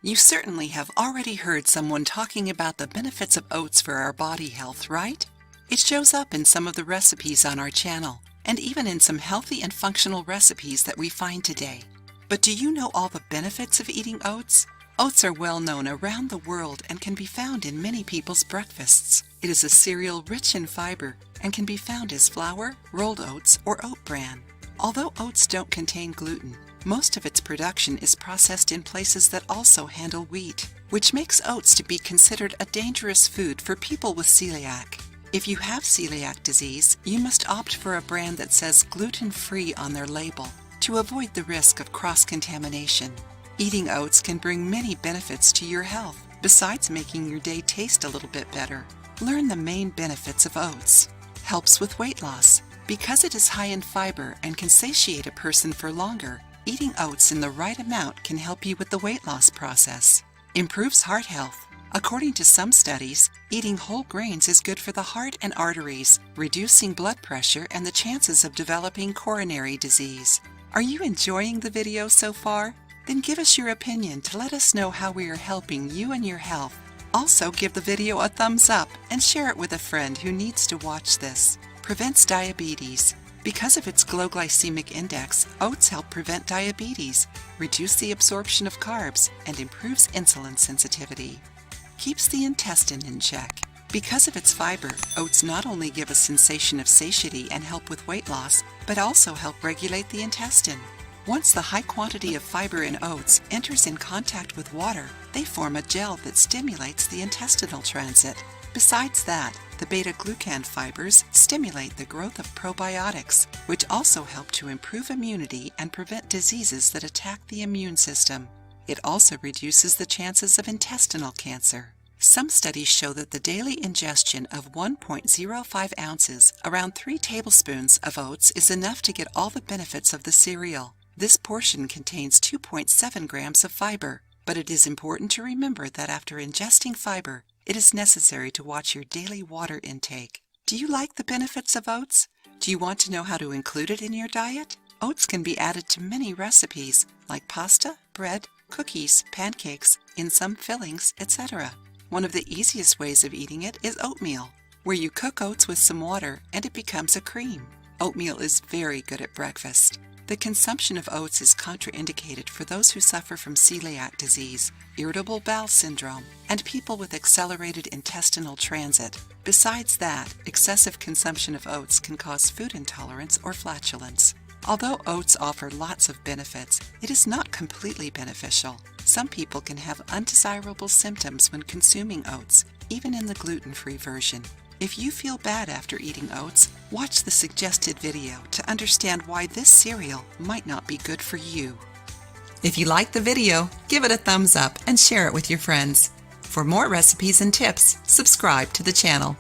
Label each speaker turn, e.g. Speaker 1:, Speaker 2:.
Speaker 1: You certainly have already heard someone talking about the benefits of oats for our body health, right? It shows up in some of the recipes on our channel, and even in some healthy and functional recipes that we find today. But do you know all the benefits of eating oats? Oats are well known around the world and can be found in many people's breakfasts. It is a cereal rich in fiber and can be found as flour, rolled oats, or oat bran. Although oats don't contain gluten, most of its production is processed in places that also handle wheat, which makes oats to be considered a dangerous food for people with celiac. If you have celiac disease, you must opt for a brand that says gluten-free on their label to avoid the risk of cross-contamination. Eating oats can bring many benefits to your health, besides making your day taste a little bit better. Learn the main benefits of oats. Helps with weight loss. Because it is high in fiber and can satiate a person for longer, eating oats in the right amount can help you with the weight loss process. Improves heart health. According to some studies, eating whole grains is good for the heart and arteries, reducing blood pressure and the chances of developing coronary disease. Are you enjoying the video so far? Then give us your opinion to let us know how we are helping you and your health. Also, give the video a thumbs up and share it with a friend who needs to watch this. Prevents diabetes. Because of its low glycemic index, oats help prevent diabetes, reduce the absorption of carbs, and improves insulin sensitivity. Keeps the intestine in check. Because of its fiber, oats not only give a sensation of satiety and help with weight loss, but also help regulate the intestine. Once the high quantity of fiber in oats enters in contact with water, they form a gel that stimulates the intestinal transit. Besides that, the beta-glucan fibers stimulate the growth of probiotics, which also help to improve immunity and prevent diseases that attack the immune system. It also reduces the chances of intestinal cancer. Some studies show that the daily ingestion of 1.05 ounces, around 3 tablespoons of oats, is enough to get all the benefits of the cereal. This portion contains 2.7 grams of fiber, but it is important to remember that after ingesting fiber, it is necessary to watch your daily water intake. Do you like the benefits of oats? Do you want to know how to include it in your diet? Oats can be added to many recipes, like pasta, bread, cookies, pancakes, in some fillings, etc. One of the easiest ways of eating it is oatmeal, where you cook oats with some water and it becomes a cream. Oatmeal is very good at breakfast. The consumption of oats is contraindicated for those who suffer from celiac disease, irritable bowel syndrome, and people with accelerated intestinal transit. Besides that, excessive consumption of oats can cause food intolerance or flatulence. Although oats offer lots of benefits, it is not completely beneficial. Some people can have undesirable symptoms when consuming oats, even in the gluten-free version. If you feel bad after eating oats, watch the suggested video to understand why this cereal might not be good for you. If you liked the video, give it a thumbs up and share it with your friends. For more recipes and tips, subscribe to the channel.